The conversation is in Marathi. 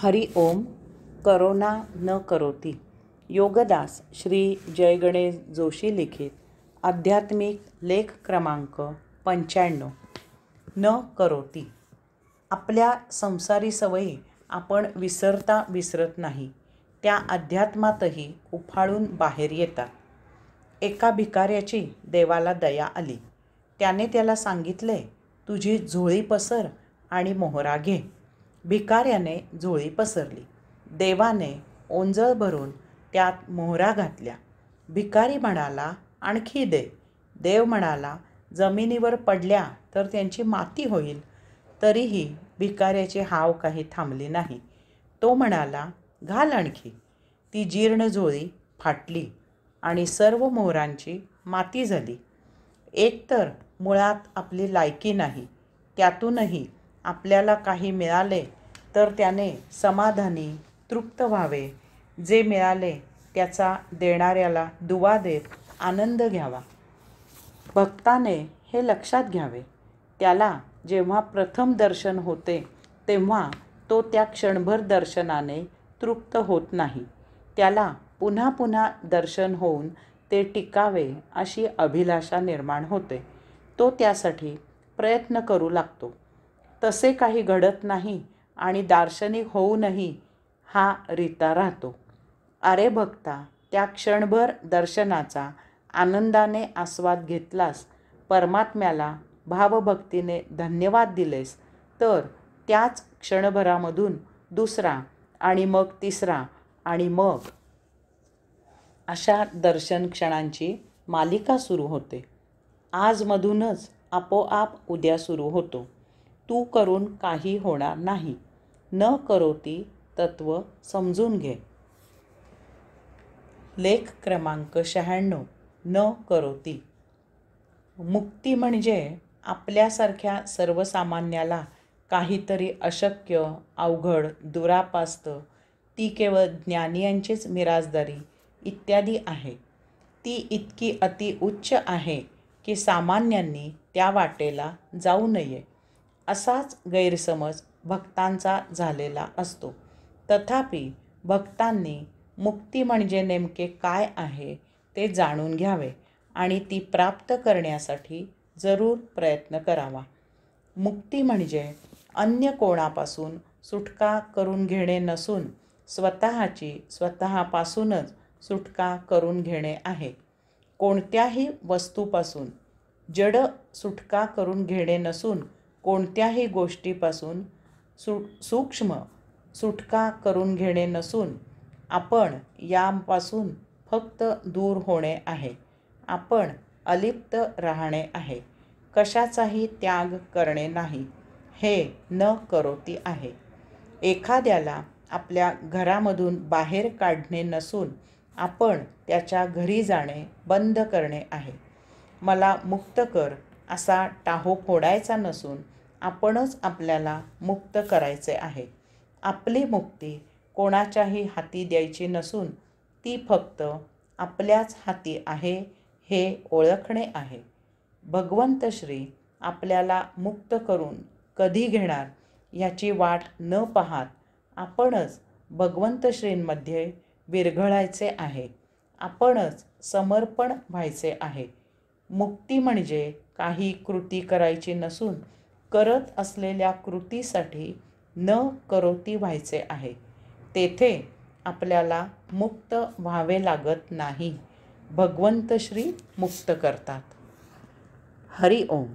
हरि ओम. करोना न करोती. योगदास श्री जय गणेश जोशी लिखित आध्यात्मिक लेख क्रमांक 95. न करोती. आपल्या संसारी सवयी आपण विसरता विसरत नाही, त्या अध्यात्मातही उफाळून बाहेर येतात. एका भिकाऱ्याची देवाला दया आली. त्याने त्याला सांगितले, तुझी झोळी पसर आणि मोहरा घे. भिकाऱ्याने झोळी पसरली. देवाने ओंजळ भरून त्यात मोहरा घातल्या. भिकारी म्हणाला, आणखी दे. देव म्हणाला, जमिनीवर पडल्या तर त्यांची माती होईल. तरीही भिकाऱ्याचे हाव काही थांबले नाही. तो म्हणाला, घाल आणखी. ती जीर्ण झोळी फाटली आणि सर्व मोहरांची माती झाली. एकतर मुळात आपली लायकी नाही, त्यातूनही आपल्याला काही मिळाले तर त्याने समाधानी तृप्त व्हावे. जे मिळाले त्याचा देणाऱ्याला दुवा देत आनंद घ्यावा. भक्ताने हे लक्षात घ्यावे. त्याला जेव्हा प्रथम दर्शन होते तेव्हा तो त्या क्षणभर दर्शनाने तृप्त होत नाही. त्याला पुन्हा पुन्हा दर्शन होऊन ते टिकावे अशी अभिलाषा निर्माण होते. तो त्यासाठी प्रयत्न करू लागतो. तसे काही घडत नाही आणि दार्शनिक होऊनही हा रीता राहतो. अरे भक्ता, त्या क्षणभर दर्शनाचा आनंदाने आस्वाद घेतलास, परमात्म्याला भावभक्तीने धन्यवाद दिलेस, तर त्याच क्षणभरामधून दुसरा आणि मग तिसरा आणि मग अशा दर्शन क्षणांची मालिका सुरू होते. आजमधूनच आपोआप उद्या सुरू होतो. तू करून काही होणार नाही. न करोती तत्व समजून घे. लेख क्रमांक 96. न करोती. मुक्ती म्हणजे आपल्यासारख्या सर्वसामान्याला काहीतरी अशक्य, अवघड, दुरापास्त, ती केवळ ज्ञानियांचीच मिरासदारी इत्यादी आहे. ती इतकी अतिउच्च आहे की सामान्यांनी त्या वाटेला जाऊ नये, असाच गैरसमज भक्तांचा झालेला असतो. तथापि भक्तांनी मुक्ती म्हणजे नेमके काय आहे ते जाणून घ्यावे आणि ती प्राप्त करण्यासाठी जरूर प्रयत्न करावा. मुक्ती म्हणजे अन्य कोणापासून सुटका करून घेणे नसून स्वतःपासूनच सुटका करून घेणे आहे. कोणत्याही वस्तूपासून जड सुटका करून घेणे नसून कोणत्याही गोष्टीपासून सूक्ष्म सुटका करून घेणे नसून आपण यापासून फक्त दूर होणे आहे. आपण अलिप्त राहणे आहे. कशाचाही त्याग करणे नाही. हे न करोती आहे. एखाद्याला आपल्या घरामधून बाहेर काढणे नसून आपण त्याच्या घरी जाणे बंद करणे आहे. मला मुक्त कर असा टाहो फोडायचा नसून आपणच आपल्याला मुक्त करायचे आहे. आपली मुक्ती कोणाच्याही हाती द्यायची नसून ती फक्त आपल्याच हाती आहे हे ओळखणे आहे. भगवंत श्री आपल्याला मुक्त करून कधी घेणार ह्याची वाट न पाहत आपणच भगवंत श्रींमध्ये विरघळायचे आहे. आपणच समर्पण व्हायचे आहे. मुक्ती म्हणजे काही कृती करायची नसून करत असलेल्या कृतीसाठी न करोती व्हायचे आहे. तेथे आपल्याला मुक्त व्हावे लागत नाही. भगवंत श्री मुक्त करतात. हरि ओम.